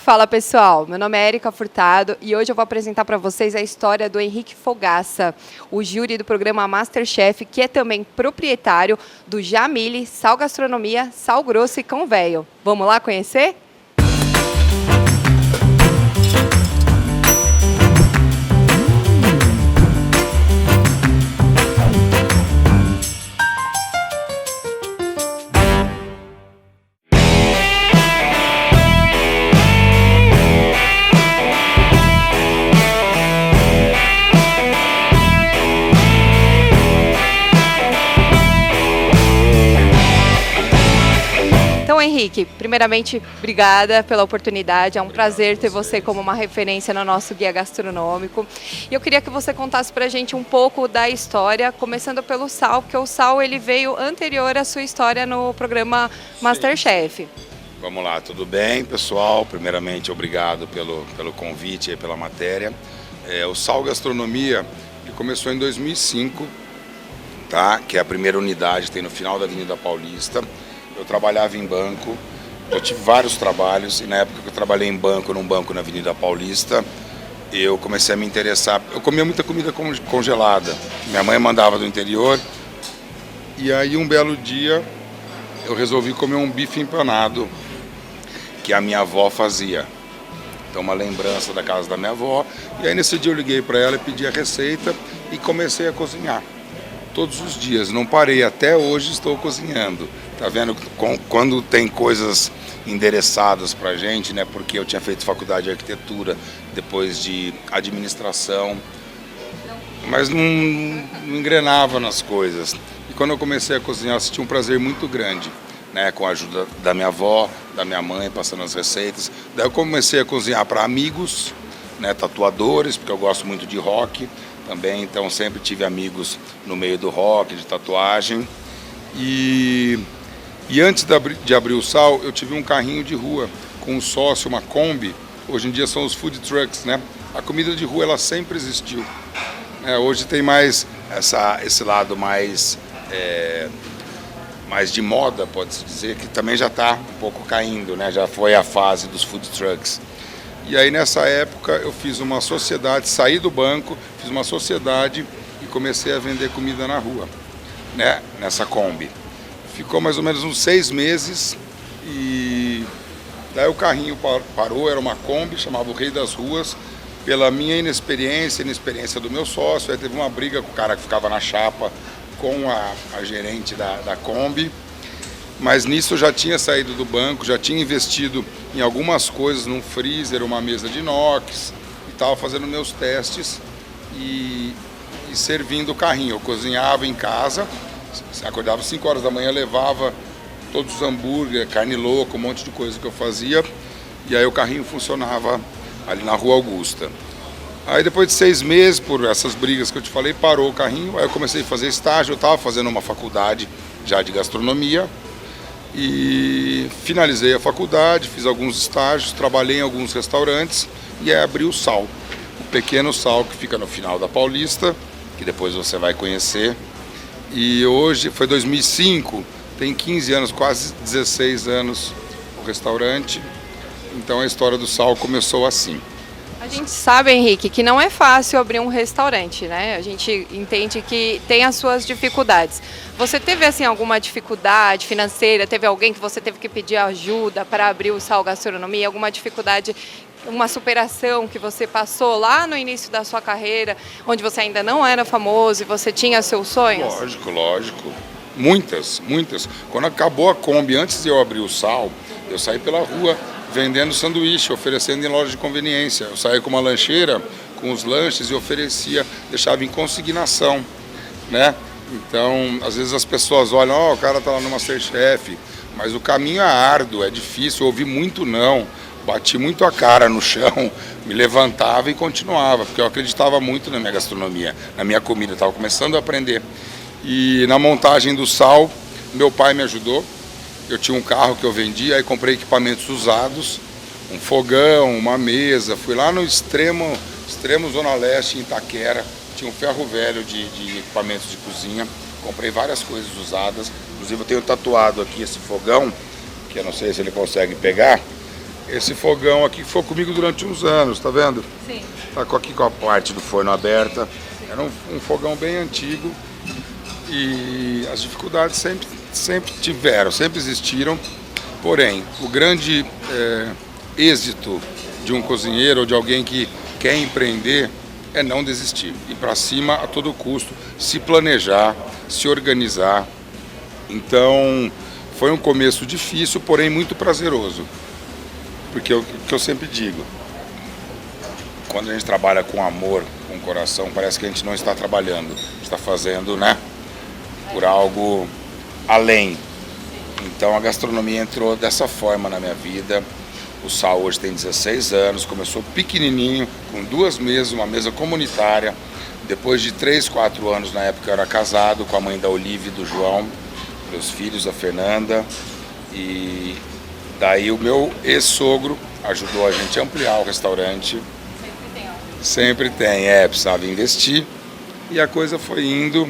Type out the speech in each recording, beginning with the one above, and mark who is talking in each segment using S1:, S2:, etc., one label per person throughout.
S1: Fala pessoal, meu nome é Erika Furtado e hoje eu vou apresentar para vocês a história do Henrique Fogaça, o júri do programa Masterchef, que é também proprietário do Jamile, Sal Gastronomia, Sal Grosso e Cão Velho. Vamos lá conhecer? Então, Henrique, primeiramente, obrigada pela oportunidade. É um prazer ter você como uma referência no nosso guia gastronômico. E eu queria que você contasse pra gente um pouco da história, começando pelo Sal, porque o Sal ele veio anterior à sua história no programa Masterchef.
S2: Vamos lá, tudo bem, pessoal? Primeiramente, obrigado pelo convite e pela matéria. O Sal Gastronomia ele começou em 2005, tá? Que é a primeira unidade, tem no final da Avenida Paulista. Eu trabalhava em banco, eu tive vários trabalhos e na época que eu trabalhei em banco, num banco na Avenida Paulista, eu comecei a me interessar. Eu comia muita comida congelada, minha mãe mandava do interior e aí um belo dia eu resolvi comer um bife empanado que a minha avó fazia. Então uma lembrança da casa da minha avó. E aí nesse dia eu liguei para ela e pedi a receita e comecei a cozinhar. Todos os dias, não parei, até hoje estou cozinhando. Tá vendo quando tem coisas endereçadas pra gente, né? Porque eu tinha feito faculdade de arquitetura, depois de administração, mas não engrenava nas coisas. E quando eu comecei a cozinhar, eu senti um prazer muito grande, né? Com a ajuda da minha avó, da minha mãe, passando as receitas. Daí eu comecei a cozinhar para amigos, né? Tatuadores, porque eu gosto muito de rock também, então sempre tive amigos no meio do rock, de tatuagem. E antes de abrir o Sal, eu tive um carrinho de rua com um sócio, uma Kombi. Hoje em dia são os food trucks, né? A comida de rua ela sempre existiu. Hoje tem mais esse lado mais de moda, pode-se dizer, que também já está um pouco caindo, né? Já foi a fase dos food trucks. E aí nessa época eu fiz uma sociedade, saí do banco, fiz uma sociedade e comecei a vender comida na rua, né? Nessa Kombi. Ficou mais ou menos uns 6 meses e daí o carrinho parou, era uma Kombi, chamava o Rei das Ruas. Pela minha inexperiência do meu sócio, aí teve uma briga com o cara que ficava na chapa com a gerente da Kombi. Mas nisso eu já tinha saído do banco, já tinha investido em algumas coisas, num freezer, uma mesa de inox, e estava fazendo meus testes e servindo o carrinho. Eu cozinhava em casa, acordava às 5 horas da manhã, levava todos os hambúrguer, carne louca, um monte de coisa que eu fazia, e aí o carrinho funcionava ali na Rua Augusta. Aí depois de 6 meses, por essas brigas que eu te falei, parou o carrinho, aí eu comecei a fazer estágio, eu estava fazendo uma faculdade já de gastronomia, e finalizei a faculdade, fiz alguns estágios, trabalhei em alguns restaurantes e aí abri o Sal, o pequeno Sal que fica no final da Paulista, que depois você vai conhecer. E hoje, foi 2005, tem 15 anos, quase 16 anos o restaurante, então a história do Sal começou assim.
S1: A gente sabe, Henrique, que não é fácil abrir um restaurante, né? A gente entende que tem as suas dificuldades. Você teve, assim, alguma dificuldade financeira? Teve alguém que você teve que pedir ajuda para abrir o Sal Gastronomia? Alguma dificuldade, uma superação que você passou lá no início da sua carreira, onde você ainda não era famoso e você tinha seus sonhos?
S2: Lógico. Muitas. Quando acabou a Kombi, antes de eu abrir o Sal, eu saí pela rua vendendo sanduíche, oferecendo em loja de conveniência. Eu saía com uma lancheira, com os lanches e oferecia, deixava em consignação, né? Então, às vezes as pessoas olham, o cara tá lá no Masterchef, mas o caminho é árduo, é difícil, eu ouvi muito não, bati muito a cara no chão, me levantava e continuava, porque eu acreditava muito na minha gastronomia, na minha comida, estava começando a aprender. E na montagem do Sal, meu pai me ajudou. Eu tinha um carro que eu vendia, aí comprei equipamentos usados, um fogão, uma mesa. Fui lá no extremo Zona Leste, em Itaquera, tinha um ferro velho de equipamentos de cozinha. Comprei várias coisas usadas, inclusive eu tenho tatuado aqui esse fogão, que eu não sei se ele consegue pegar, Esse fogão aqui foi comigo durante uns anos, tá vendo?
S1: Sim.
S2: Tá aqui com a parte do forno aberta. Era um fogão bem antigo e as dificuldades sempre tiveram, sempre existiram. Porém, o grande êxito de um cozinheiro ou de alguém que quer empreender é não desistir, ir para cima a todo custo, se planejar, se organizar. Então, foi um começo difícil, porém muito prazeroso. Porque o que eu sempre digo, quando a gente trabalha com amor, com coração, parece que a gente não está trabalhando, está fazendo, né, por algo além. Então a gastronomia entrou dessa forma na minha vida. O Sal hoje tem 16 anos, começou pequenininho, com 2 mesas, uma mesa comunitária. Depois de 3, 4 anos, na época eu era casado com a mãe da Olivia e do João, meus filhos, a Fernanda. E daí o meu ex-sogro ajudou a gente a ampliar o restaurante. Sempre tem, precisava investir. E a coisa foi indo.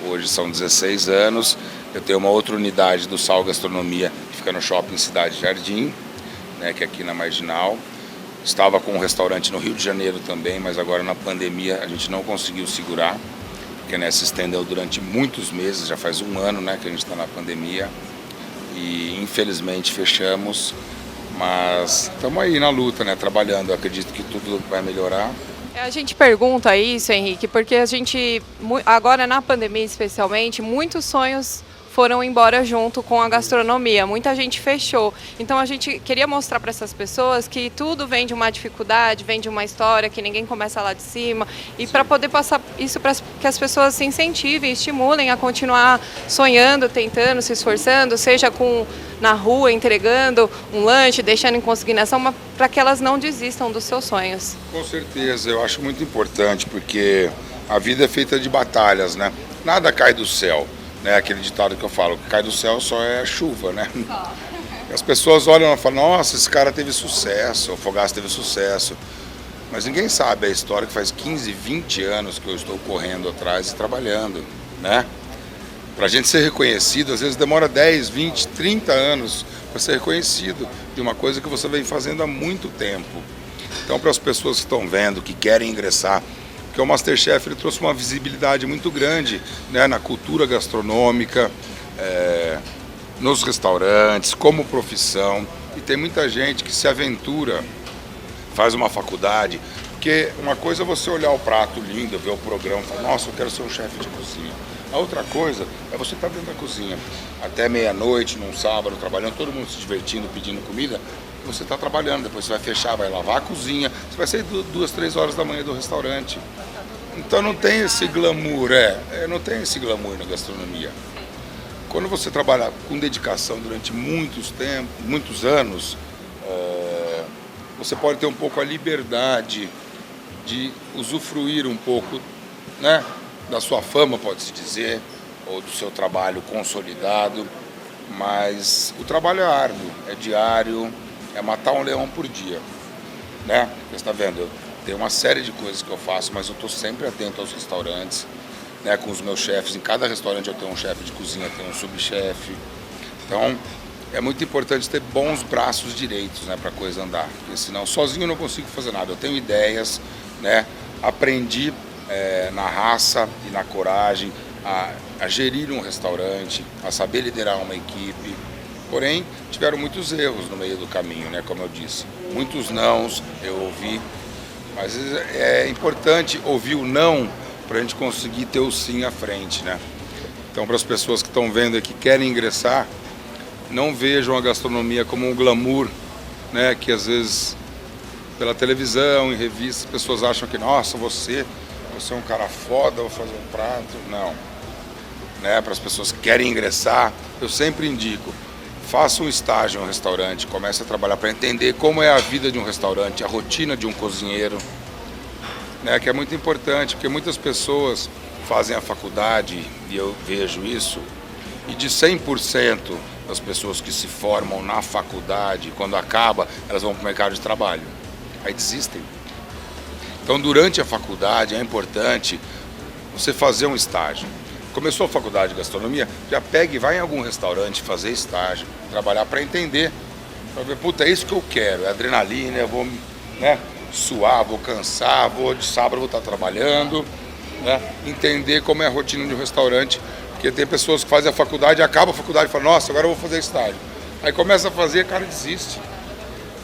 S2: Hoje são 16 anos. Eu tenho uma outra unidade do Sal Gastronomia, que fica no Shopping Cidade Jardim, né, que é aqui na Marginal. Estava com um restaurante no Rio de Janeiro também, mas agora na pandemia a gente não conseguiu segurar, porque, né, se estendeu durante muitos meses, já faz 1 ano, né, que a gente está na pandemia. E infelizmente fechamos, mas estamos aí na luta, né, trabalhando. Eu acredito que tudo vai melhorar.
S1: A gente pergunta isso, Henrique, porque a gente, agora na pandemia especialmente, muitos sonhos foram embora junto com a gastronomia, muita gente fechou. Então a gente queria mostrar para essas pessoas que tudo vem de uma dificuldade, vem de uma história, que ninguém começa lá de cima, e para poder passar isso para que as pessoas se incentivem, estimulem a continuar sonhando, tentando, se esforçando, seja na rua entregando um lanche, deixando em consignação, para que elas não desistam dos seus sonhos.
S2: Com certeza, eu acho muito importante, porque a vida é feita de batalhas, né? Nada cai do céu. Né, aquele ditado que eu falo, que cai do céu só é chuva, né? E as pessoas olham e falam, nossa, esse cara teve sucesso, o Fogaça teve sucesso. Mas ninguém sabe a história que faz 15, 20 anos que eu estou correndo atrás e trabalhando, né? Pra gente ser reconhecido, às vezes demora 10, 20, 30 anos para ser reconhecido de uma coisa que você vem fazendo há muito tempo. Então, para as pessoas que estão vendo, que querem ingressar, porque o MasterChef ele trouxe uma visibilidade muito grande, né, na cultura gastronômica, nos restaurantes, como profissão. E tem muita gente que se aventura, faz uma faculdade, porque uma coisa é você olhar o prato lindo, ver o programa e falar, nossa, eu quero ser um chefe de cozinha. A outra coisa é você estar dentro da cozinha, até meia-noite, num sábado, trabalhando, todo mundo se divertindo, pedindo comida. Você está trabalhando, depois você vai fechar, vai lavar a cozinha, você vai sair 2, 3 horas da manhã do restaurante. Então não tem esse glamour, não tem esse glamour na gastronomia. Quando você trabalha com dedicação durante muitos anos, você pode ter um pouco a liberdade de usufruir um pouco, né, da sua fama, pode-se dizer, ou do seu trabalho consolidado, mas o trabalho é árduo, é diário, é matar um leão por dia, né? Você está vendo, eu tenho uma série de coisas que eu faço, mas eu estou sempre atento aos restaurantes, né, com os meus chefes. Em cada restaurante eu tenho um chefe de cozinha, tenho um subchefe. Então, é muito importante ter bons braços direitos, né, para a coisa andar, porque senão sozinho eu não consigo fazer nada. Eu tenho ideias, né, aprendi na raça e na coragem a gerir um restaurante, a saber liderar uma equipe. Porém, tiveram muitos erros no meio do caminho, né, como eu disse. Muitos nãos eu ouvi, mas é importante ouvir o não para a gente conseguir ter o sim à frente, né? Então, para as pessoas que estão vendo e que querem ingressar, não vejam a gastronomia como um glamour, né, que às vezes pela televisão, em revistas, as pessoas acham que, nossa, você é um cara foda, vou fazer um prato. Não. Né, para as pessoas que querem ingressar, eu sempre indico, faça um estágio em um restaurante, comece a trabalhar para entender como é a vida de um restaurante, a rotina de um cozinheiro, né, que é muito importante, porque muitas pessoas fazem a faculdade, e eu vejo isso, e de 100% das pessoas que se formam na faculdade, quando acaba, elas vão para o mercado de trabalho, aí desistem. Então, durante a faculdade, é importante você fazer um estágio. Começou a faculdade de gastronomia, já pega e vai em algum restaurante fazer estágio, trabalhar para entender Para ver, puta, é isso que eu quero, é adrenalina, eu vou, né, suar, vou cansar, de sábado vou estar trabalhando, né, entender como é a rotina de um restaurante, porque tem pessoas que fazem a faculdade, acabam a faculdade e falam, nossa, agora eu vou fazer estágio. Aí começa a fazer, cara, desiste,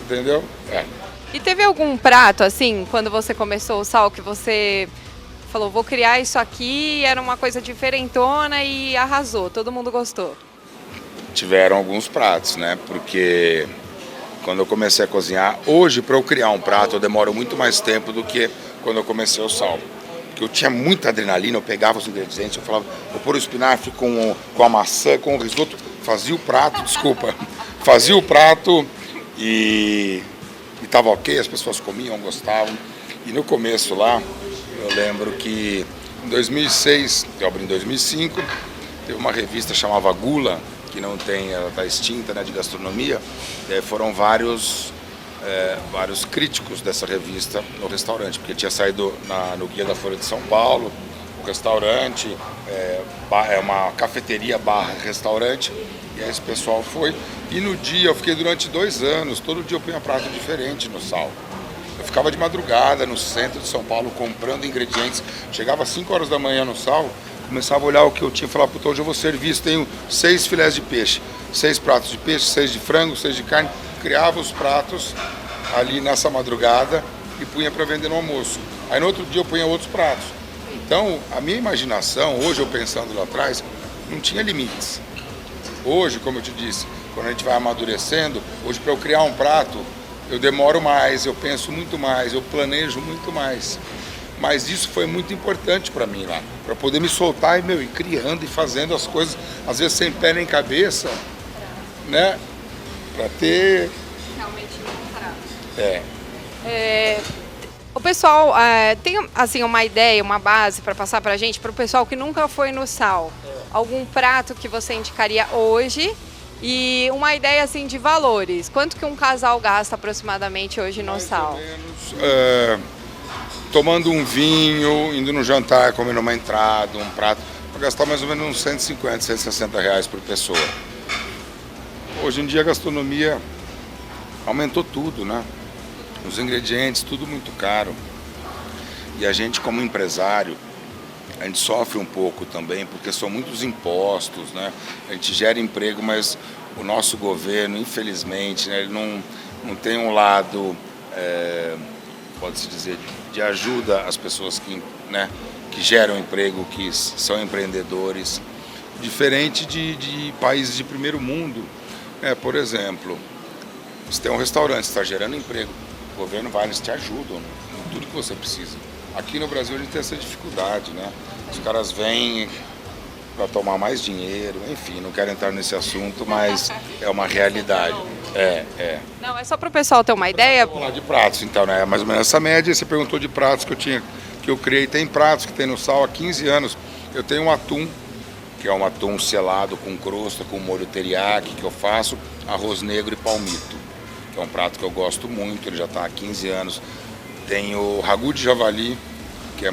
S2: entendeu?
S1: E teve algum prato, assim, quando você começou o Sal, que você falou, vou criar isso aqui, era uma coisa diferentona e arrasou, todo mundo gostou?
S2: Tiveram alguns pratos, né? Porque quando eu comecei a cozinhar, hoje para eu criar um prato eu demoro muito mais tempo do que quando eu comecei o Sal. Porque eu tinha muita adrenalina, eu pegava os ingredientes, eu falava, vou pôr o espinafre com a maçã, com o risoto, fazia o prato, fazia o prato e estava ok, as pessoas comiam, gostavam. E no começo lá, eu lembro que em 2006, eu abri em 2005, teve uma revista chamada Gula, que não tem, ela está extinta, né, de gastronomia, e aí foram vários críticos dessa revista no restaurante, porque tinha saído no Guia da Folha de São Paulo, o restaurante, é uma cafeteria barra restaurante, e aí esse pessoal foi, e no dia, eu fiquei durante 2 anos, todo dia eu punha prato diferente no Sal. Eu ficava de madrugada no centro de São Paulo comprando ingredientes, chegava às 5 horas da manhã no Sal, começava a olhar o que eu tinha e falava, puta, hoje eu vou servir isso, tenho 6 filés de peixe, 6 pratos de peixe, 6 de frango, 6 de carne, criava os pratos ali nessa madrugada e punha para vender no almoço. Aí no outro dia eu punha outros pratos. Então, a minha imaginação, hoje eu pensando lá atrás, não tinha limites. Hoje, como eu te disse, quando a gente vai amadurecendo, hoje para eu criar um prato, eu demoro mais, eu penso muito mais, eu planejo muito mais. Mas isso foi muito importante para mim lá, para poder me soltar e ir criando e fazendo as coisas, às vezes sem pé nem cabeça, né? Para ter...
S1: Realmente não parado.
S2: É.
S1: O pessoal tem assim uma ideia, uma base para passar para a gente, para o pessoal que nunca foi no Sal. Algum prato que você indicaria hoje e uma ideia assim de valores. Quanto que um casal gasta aproximadamente hoje no Sal?
S2: Mais ou menos, tomando um vinho, indo no jantar, comendo uma entrada, um prato, para gastar mais ou menos uns 150, 160 reais por pessoa. Hoje em dia a gastronomia aumentou tudo, né? Os ingredientes, tudo muito caro. E a gente como empresário, a gente sofre um pouco também, porque são muitos impostos, né? A gente gera emprego, mas o nosso governo, infelizmente, né, ele não tem um lado, pode-se dizer, de ajuda às pessoas que geram emprego, que são empreendedores, diferente de países de primeiro mundo. Por exemplo, você tem um restaurante, você está gerando emprego, o governo vai, eles te ajudam em tudo que você precisa. Aqui no Brasil a gente tem essa dificuldade, né? Os caras vêm para tomar mais dinheiro, enfim, não quero entrar nesse assunto, mas é uma realidade.
S1: Não, é só para o pessoal ter uma ideia.
S2: Vamos lá de pratos, então, né? Mais ou menos essa média. Você perguntou de pratos que eu criei. Tem pratos que tem no Sal há 15 anos. Eu tenho um atum, que é um atum selado com crosta, com molho teriyaki, que eu faço, arroz negro e palmito, que é um prato que eu gosto muito, ele já está há 15 anos. Tem o ragu de javali, que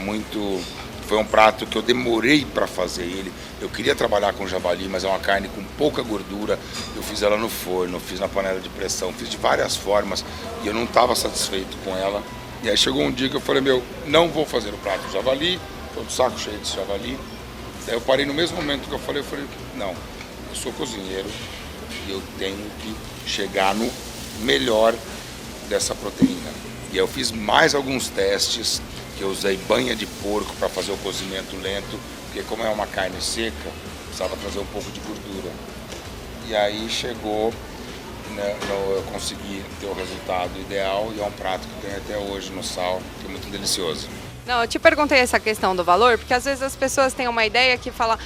S2: foi um prato que eu demorei para fazer ele. Eu queria trabalhar com javali, mas é uma carne com pouca gordura. Eu fiz ela no forno, fiz na panela de pressão, fiz de várias formas e eu não estava satisfeito com ela. E aí chegou um dia que eu falei, não vou fazer o prato de javali, estou de saco cheio de javali. Daí eu parei no mesmo momento que eu falei, não, eu sou cozinheiro e eu tenho que chegar no melhor dessa proteína. E eu fiz mais alguns testes, que eu usei banha de porco para fazer o cozimento lento, porque como é uma carne seca, precisava trazer um pouco de gordura. E aí chegou, né, eu consegui ter o resultado ideal e é um prato que tem até hoje no Sal, que é muito delicioso.
S1: Não, eu te perguntei essa questão do valor, porque às vezes as pessoas têm uma ideia que fala,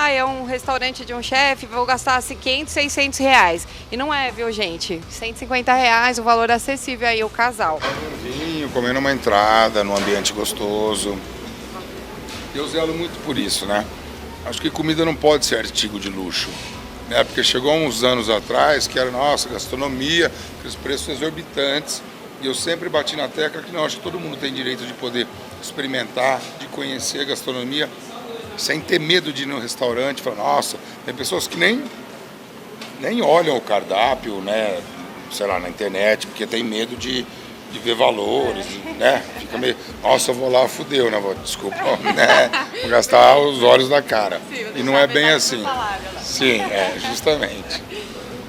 S1: é um restaurante de um chefe, vou gastar assim, 500, 600 reais. E não é, viu, gente? 150 reais, o valor acessível aí, o casal.
S2: Vinho, comendo uma entrada, num ambiente gostoso. Eu zelo muito por isso, né? Acho que comida não pode ser artigo de luxo, né? Porque chegou há uns anos atrás que era, nossa, gastronomia, aqueles preços exorbitantes. E eu sempre bati na tecla que não, acho que todo mundo tem direito de poder experimentar, de conhecer a gastronomia, sem ter medo de ir no restaurante, falar, nossa, tem pessoas que nem olham o cardápio, né? sei lá, na internet, porque tem medo de ver valores, né? Fica meio, nossa, eu vou lá, fudeu, né? Desculpa, né? Vou gastar os olhos da cara. E não é bem assim. Sim, justamente.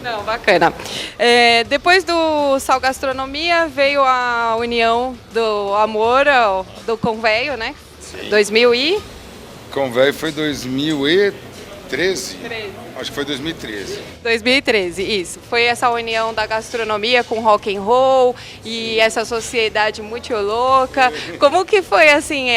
S1: Não, bacana. Depois do Sal Gastronomia veio a união do Amor, do Conveio, né?
S2: Sim.
S1: 2000 e...
S2: Conveio foi 2013? Acho que foi 2013.
S1: 2013, isso. Foi essa união da gastronomia com rock and roll e essa sociedade muito louca. Como que foi assim,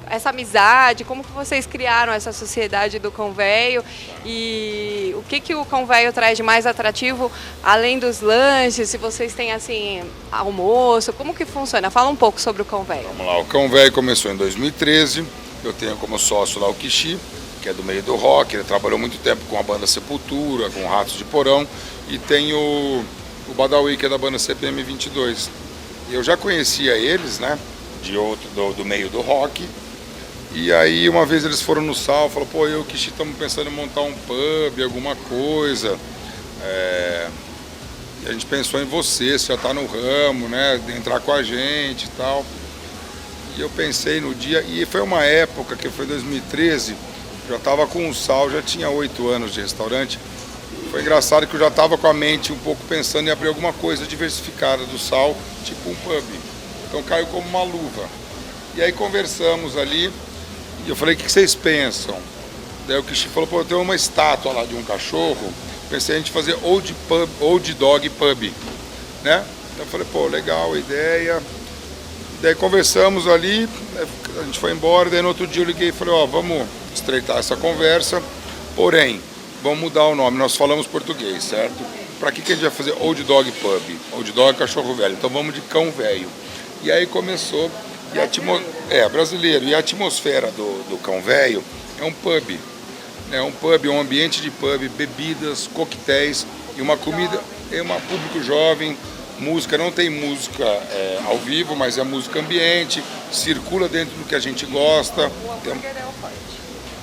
S1: essa amizade, como que vocês criaram essa sociedade do Conveio e o que o Conveio traz de mais atrativo, além dos lanches, se vocês têm assim, almoço, como que funciona? Fala um pouco sobre o Conveio.
S2: Vamos lá, o Conveio começou em 2013, eu tenho como sócio lá o Kishi, que é do meio do rock, ele trabalhou muito tempo com a banda Sepultura, com Ratos de Porão, e tem o Badawi, que é da banda CPM 22. Eu já conhecia eles, né, do meio do rock, e aí uma vez eles foram no Sal, falaram, pô, eu e o Kishi estamos pensando em montar um pub, alguma coisa, e a gente pensou em você já está no ramo, né, de entrar com a gente e tal. E eu pensei no dia, e foi uma época que foi 2013, já estava com o Sal, já tinha 8 anos de restaurante. Foi engraçado que eu já estava com a mente um pouco pensando em abrir alguma coisa diversificada do Sal, tipo um pub. Então caiu como uma luva. E aí conversamos ali, e eu falei, o que vocês pensam? Daí o Kishi falou, pô, eu tenho uma estátua lá de um cachorro, pensei a gente fazer Old Dog Pub, né? Então eu falei, pô, legal a ideia. Daí conversamos ali, a gente foi embora, daí no outro dia eu liguei e falei, ó, vamos estreitar essa conversa, porém, vamos mudar o nome, nós falamos português, certo? Para que a gente vai fazer Old Dog Pub? Old Dog cachorro velho, então vamos de cão velho. E aí começou, brasileiro, e a atmosfera do cão velho é um pub, né? Um pub, um ambiente de pub, bebidas, coquetéis e uma comida, público jovem. Música, não tem música ao vivo, mas é música ambiente, circula dentro do que a gente gosta.
S1: O hambúrguer é o forte.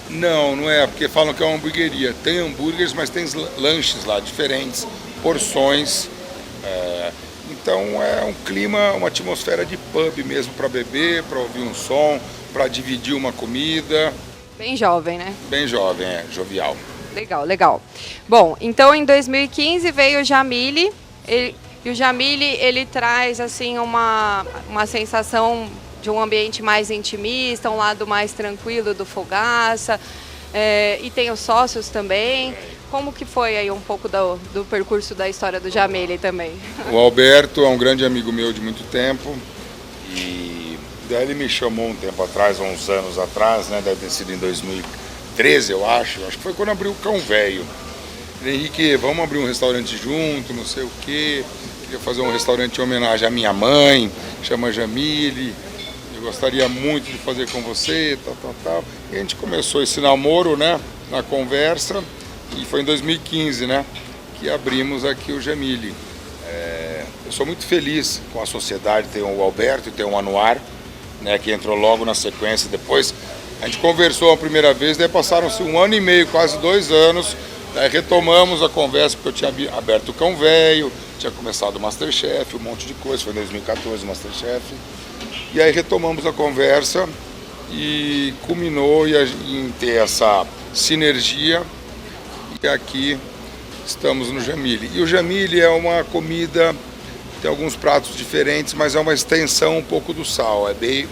S2: Não é, porque falam que é uma hamburgueria. Tem hambúrgueres, mas tem lanches lá diferentes, porções. Então é um clima, uma atmosfera de pub mesmo para beber, para ouvir um som, para dividir uma comida.
S1: Bem jovem, né?
S2: Bem jovem, jovial.
S1: Legal, legal. Bom, então em 2015 veio o Jamile. E o Jamile, ele traz assim uma sensação de um ambiente mais intimista, um lado mais tranquilo do Fogaça, e tem os sócios também. Como que foi aí um pouco do percurso da história do Jamile também?
S2: O Alberto é um grande amigo meu de muito tempo, e daí ele me chamou um tempo atrás, uns anos atrás, né, deve ter sido em 2013, eu acho que foi quando abriu o Cão Velho. Henrique, vamos abrir um restaurante junto, não sei o quê. Queria fazer um restaurante em homenagem à minha mãe, chama Jamile. Eu gostaria muito de fazer com você, tal. E a gente começou esse namoro, né, na conversa, e foi em 2015, né, que abrimos aqui o Jamile. Eu sou muito feliz com a sociedade, tem o Alberto e tem o Anuar, né, que entrou logo na sequência. Depois a gente conversou a primeira vez, daí passaram-se 1 ano e meio, quase 2 anos. Daí retomamos a conversa, porque eu tinha aberto o Cão Velho, tinha começado o Masterchef, um monte de coisa, foi em 2014 o Masterchef. E aí retomamos a conversa e culminou em ter essa sinergia. E aqui estamos no Jamile. E o Jamile é uma comida, tem alguns pratos diferentes, mas é uma extensão um pouco do Sal, é bem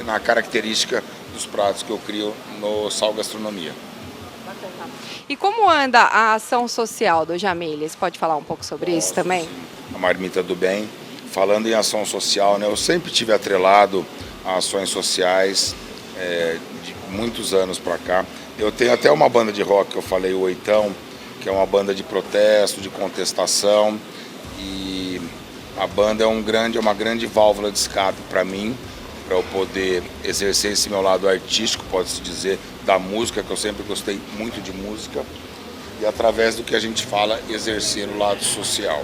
S2: na característica dos pratos que eu crio no Sal Gastronomia.
S1: E como anda a ação social do Jamile? Você pode falar um pouco sobre isso também?
S2: A Marmita do Bem. Falando em ação social, né, eu sempre tive atrelado a ações sociais de muitos anos para cá. Eu tenho até uma banda de rock que eu falei, o Oitão, que é uma banda de protesto, de contestação. E a banda é uma grande válvula de escape para mim, para eu poder exercer esse meu lado artístico, pode-se dizer, da música, que eu sempre gostei muito de música, e através do que a gente fala, exercer o lado social.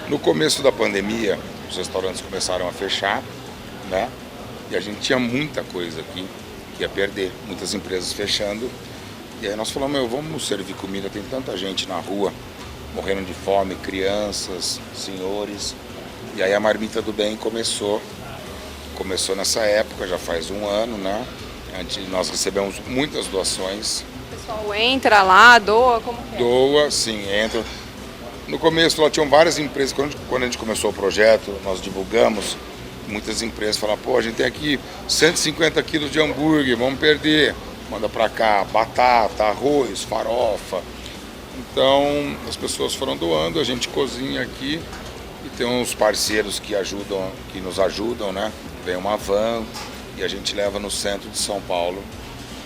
S2: No começo da pandemia, os restaurantes começaram a fechar, né? E a gente tinha muita coisa aqui que ia perder, muitas empresas fechando. E aí nós falamos, vamos servir comida, tem tanta gente na rua, morrendo de fome, crianças, senhores. E aí a Marmita do Bem começou nessa época, já faz um ano, né? Nós recebemos muitas doações.
S1: O pessoal entra lá, doa, como que é?
S2: Doa, sim, entra. No começo lá tinham várias empresas, quando a gente começou o projeto, nós divulgamos, muitas empresas falaram, pô, a gente tem aqui 150 quilos de hambúrguer, vamos perder. Manda pra cá batata, arroz, farofa. Então as pessoas foram doando, a gente cozinha aqui e tem uns parceiros que nos ajudam, né? Vem uma van e a gente leva no centro de São Paulo,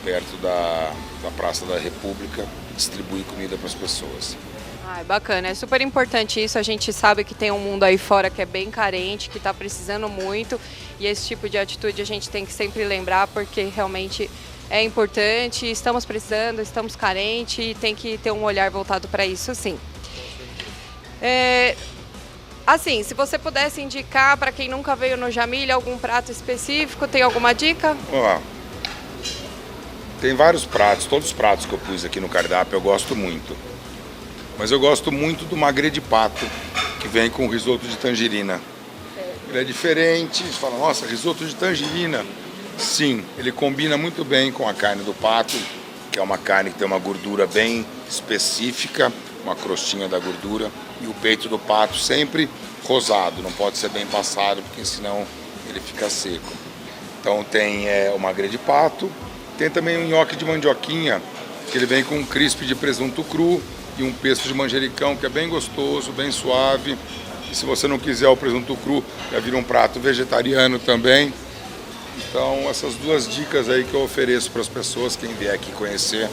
S2: perto da Praça da República, distribui comida para as pessoas.
S1: Ah, bacana, é super importante isso. A gente sabe que tem um mundo aí fora que é bem carente, que está precisando muito, e esse tipo de atitude a gente tem que sempre lembrar, porque realmente é importante, estamos precisando, estamos carentes e tem que ter um olhar voltado para isso, sim. Assim, se você pudesse indicar para quem nunca veio no Jamília algum prato específico, tem alguma dica?
S2: Vamos lá. Tem vários pratos, todos os pratos que eu pus aqui no cardápio eu gosto muito. Mas eu gosto muito do magre de pato, que vem com risoto de tangerina. Ele é diferente, você fala, nossa, risoto de tangerina. Sim, ele combina muito bem com a carne do pato, que é uma carne que tem uma gordura bem específica, uma crostinha da gordura, e o peito do pato sempre rosado, não pode ser bem passado, porque senão ele fica seco. Então tem o magre de pato, tem também um nhoque de mandioquinha, que ele vem com um crisp de presunto cru e um pesto de manjericão, que é bem gostoso, bem suave. E se você não quiser o presunto cru, já vira um prato vegetariano também. Então essas duas dicas aí que eu ofereço para as pessoas, quem vier aqui conhecer.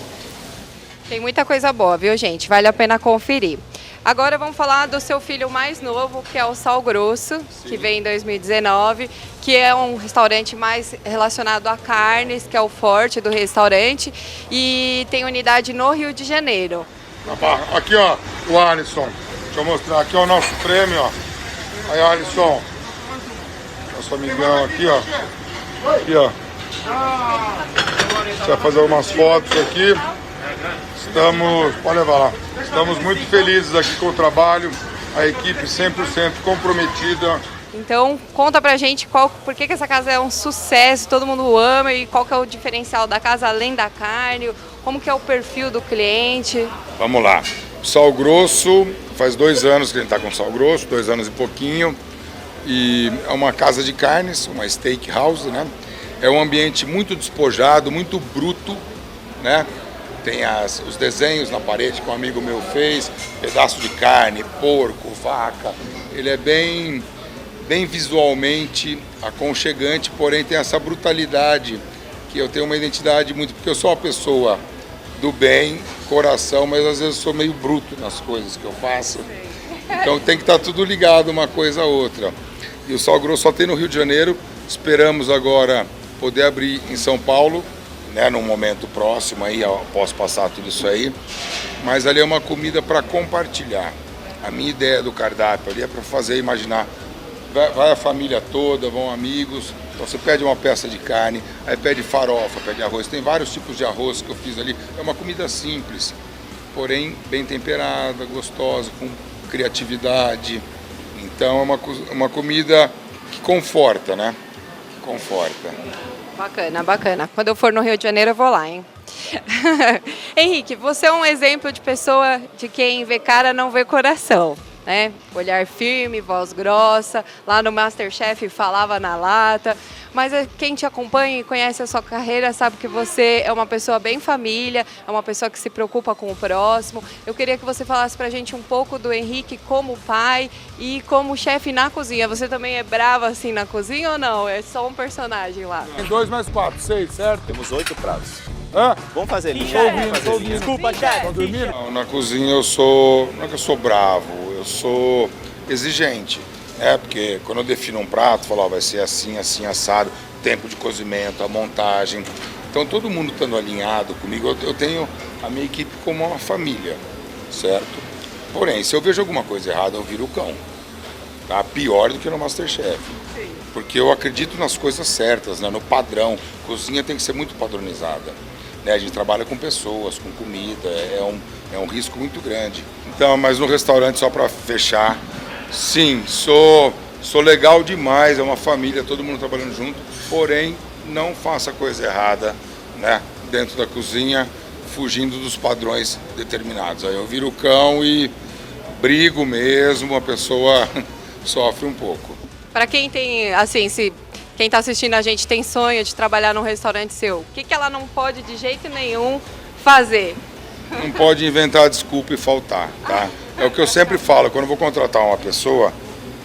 S1: Tem muita coisa boa, viu, gente? Vale a pena conferir. Agora vamos falar do seu filho mais novo, que é o Sal Grosso, que veio em 2019, que é um restaurante mais relacionado a carnes, que é o forte do restaurante, e tem unidade no Rio de Janeiro.
S2: Aqui, ó, o Alisson. Deixa eu mostrar. Aqui é o nosso prêmio, ó. Aí, Alisson. Nosso amigão aqui, ó. Aqui, ó. Você vai fazer umas fotos aqui. Pode levar lá. Estamos muito felizes aqui com o trabalho. A equipe 100% comprometida.
S1: Então, conta pra gente por que essa casa é um sucesso, todo mundo ama, e qual que é o diferencial da casa além da carne, como que é o perfil do cliente.
S2: Vamos lá. Sal Grosso, faz 2 anos que a gente está com Sal Grosso, 2 anos e pouquinho. E é uma casa de carnes, uma steakhouse, né? É um ambiente muito despojado, muito bruto, né? Tem os desenhos na parede que um amigo meu fez, pedaço de carne, porco, vaca. Ele é bem visualmente aconchegante, porém tem essa brutalidade, que eu tenho uma identidade muito, porque eu sou uma pessoa do bem, coração, mas às vezes sou meio bruto nas coisas que eu faço. Então tem que estar tudo ligado uma coisa a outra. E o Sal Grosso só tem no Rio de Janeiro, esperamos agora poder abrir em São Paulo, né, num momento próximo aí, posso passar tudo isso aí, mas ali é uma comida para compartilhar. A minha ideia do cardápio ali é para fazer, imaginar, vai a família toda, vão amigos, então você pede uma peça de carne, aí pede farofa, pede arroz, tem vários tipos de arroz que eu fiz ali, é uma comida simples, porém bem temperada, gostosa, com criatividade, então é uma comida que conforta, né? Conforta.
S1: Bacana, bacana. Quando eu for no Rio de Janeiro eu vou lá, hein? Henrique, você é um exemplo de pessoa de quem vê cara não vê coração, né? Olhar firme, voz grossa, lá no MasterChef falava na lata, mas quem te acompanha e conhece a sua carreira sabe que você é uma pessoa bem família, é uma pessoa que se preocupa com o próximo. Eu queria que você falasse pra gente um pouco do Henrique como pai e como chefe na cozinha. Você também é brava assim na cozinha ou não? É só um personagem lá?
S2: Tem 2 mais 4, 6, certo?
S3: Temos 8 pratos.
S2: Hã?
S3: Vamos fazer linha.
S2: Tô ouvindo.
S3: Desculpa, chefe.
S2: Tá dormindo? Não, na cozinha não é que eu sou bravo, eu sou exigente. Porque quando eu defino um prato, falo, ó, vai ser assim, assim, assado, tempo de cozimento, a montagem. Então todo mundo estando alinhado comigo, eu tenho a minha equipe como uma família, certo? Porém, se eu vejo alguma coisa errada, eu viro o cão. Tá? Pior do que no MasterChef.
S1: Sim.
S2: Porque eu acredito nas coisas certas, né? No padrão. Cozinha tem que ser muito padronizada. né? A gente trabalha com pessoas, com comida, é um risco muito grande. Então, mas no restaurante, só para fechar, sim, sou legal demais, é uma família, todo mundo trabalhando junto, porém não faça coisa errada, né, dentro da cozinha, fugindo dos padrões determinados. Aí eu viro o cão e brigo mesmo, a pessoa sofre um pouco.
S1: Para quem tem, assim, quem está assistindo a gente tem sonho de trabalhar num restaurante seu, o que ela não pode de jeito nenhum fazer?
S2: Não pode inventar desculpa e faltar, tá? É o que eu sempre falo, quando eu vou contratar uma pessoa,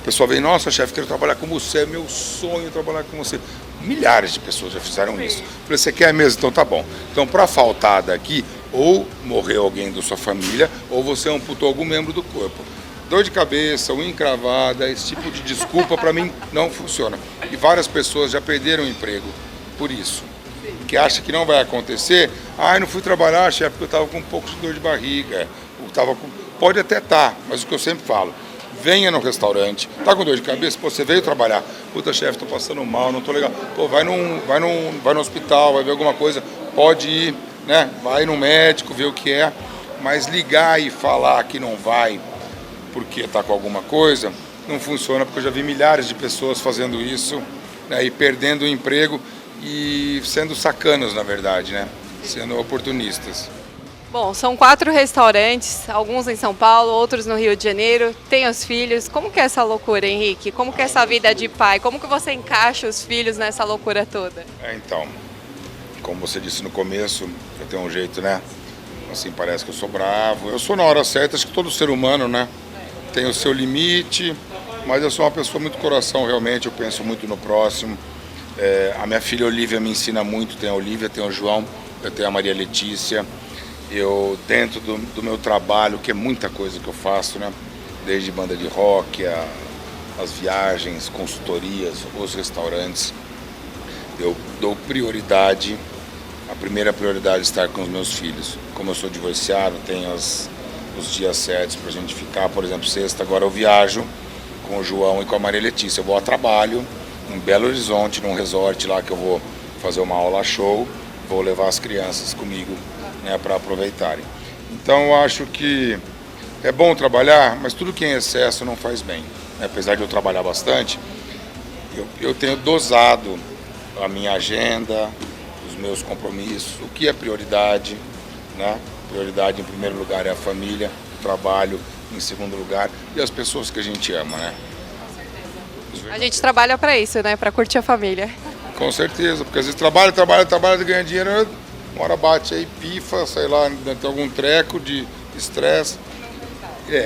S2: a pessoa vem, nossa, chefe, quero trabalhar com você, é meu sonho trabalhar com você. Milhares de pessoas já fizeram isso. Eu falei, você quer mesmo? Então tá bom. Então, para faltar daqui, ou morreu alguém da sua família, ou você amputou algum membro do corpo. Dor de cabeça, unha encravada, esse tipo de desculpa para mim não funciona. E várias pessoas já perderam o emprego por isso. Que acha que não vai acontecer. Ah, eu não fui trabalhar, chefe, porque eu estava com um pouco de dor de barriga. Pode até estar, mas o que eu sempre falo, venha no restaurante, tá com dor de cabeça, pô, você veio trabalhar. Puta, chefe, tô passando mal, não tô legal. Pô, vai no hospital, vai ver alguma coisa, pode ir, né? Vai no médico, ver o que é. Mas ligar e falar que não vai porque está com alguma coisa, não funciona, porque eu já vi milhares de pessoas fazendo isso, né, e perdendo o emprego e sendo sacanas, na verdade, né, sendo oportunistas.
S1: Bom, são 4 restaurantes, alguns em São Paulo, outros no Rio de Janeiro, tem os filhos. Como que é essa loucura, Henrique? Como que é essa vida de pai? Como que você encaixa os filhos nessa loucura toda?
S2: Então, como você disse no começo, eu tenho um jeito, né, assim, parece que eu sou bravo. Eu sou na hora certa, acho que todo ser humano, né, tem o seu limite, mas eu sou uma pessoa muito coração, realmente, eu penso muito no próximo. A minha filha Olivia me ensina muito, tem a Olivia, tem o João, eu tenho a Maria Letícia. Eu, dentro do meu trabalho, que é muita coisa que eu faço, né, desde banda de rock, as viagens, consultorias, os restaurantes, eu dou prioridade, a primeira prioridade é estar com os meus filhos. Como eu sou divorciado, tenho os dias certos para a gente ficar, por exemplo, sexta, agora eu viajo com o João e com a Maria Letícia. Eu vou a trabalho em Belo Horizonte, num resort lá que eu vou fazer uma aula show, vou levar as crianças comigo, né, para aproveitarem. Então eu acho que é bom trabalhar, mas tudo que é em excesso não faz bem. Apesar de eu trabalhar bastante, eu tenho dosado a minha agenda, os meus compromissos, o que é prioridade, né? Prioridade em primeiro lugar é a família, o trabalho em segundo lugar e as pessoas que a gente ama, né?
S1: A gente trabalha para isso, né? Para curtir a família.
S2: Com certeza, porque às vezes trabalha, ganha dinheiro, uma hora bate aí, pifa, sei lá, tem algum treco de estresse.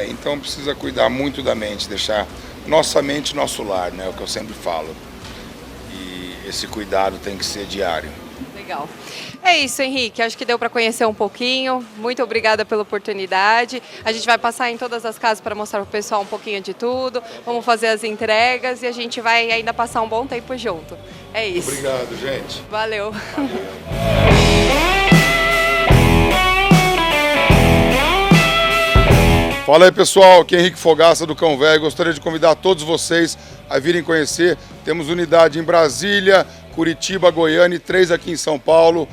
S2: Então precisa cuidar muito da mente, deixar nossa mente nosso lar, né? É o que eu sempre falo. E esse cuidado tem que ser diário.
S1: Legal. É isso, Henrique. Acho que deu para conhecer um pouquinho. Muito obrigada pela oportunidade. A gente vai passar em todas as casas para mostrar para o pessoal um pouquinho de tudo. Vamos fazer as entregas e a gente vai ainda passar um bom tempo junto. É isso.
S2: Obrigado, gente.
S1: Valeu.
S2: Fala aí, pessoal, aqui é Henrique Fogaça do Cão Velho. Gostaria de convidar todos vocês a virem conhecer. Temos unidade em Brasília, Curitiba, Goiânia e 3 aqui em São Paulo,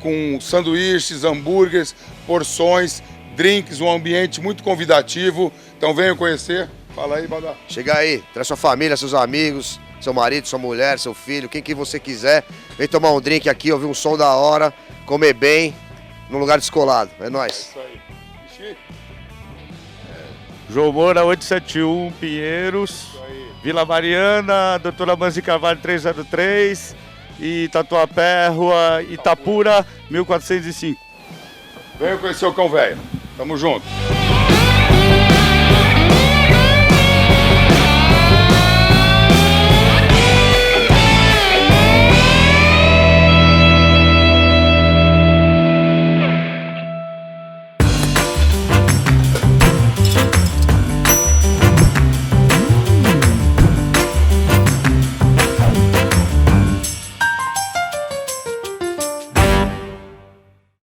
S2: com sanduíches, hambúrgueres, porções, drinks, um ambiente muito convidativo. Então venham conhecer. Fala aí, Badá.
S3: Chega aí, traz sua família, seus amigos, seu marido, sua mulher, seu filho, quem que você quiser. Vem tomar um drink aqui, ouvir um som da hora, comer bem, num lugar descolado. É nóis.
S2: Isso aí.
S4: João Moura, 871, Pinheiros, Vila Mariana, Doutora Manzi Carvalho 303 e Tatuapé, Rua Itapura, 1405.
S2: Venham conhecer o Cão Velho. Tamo junto.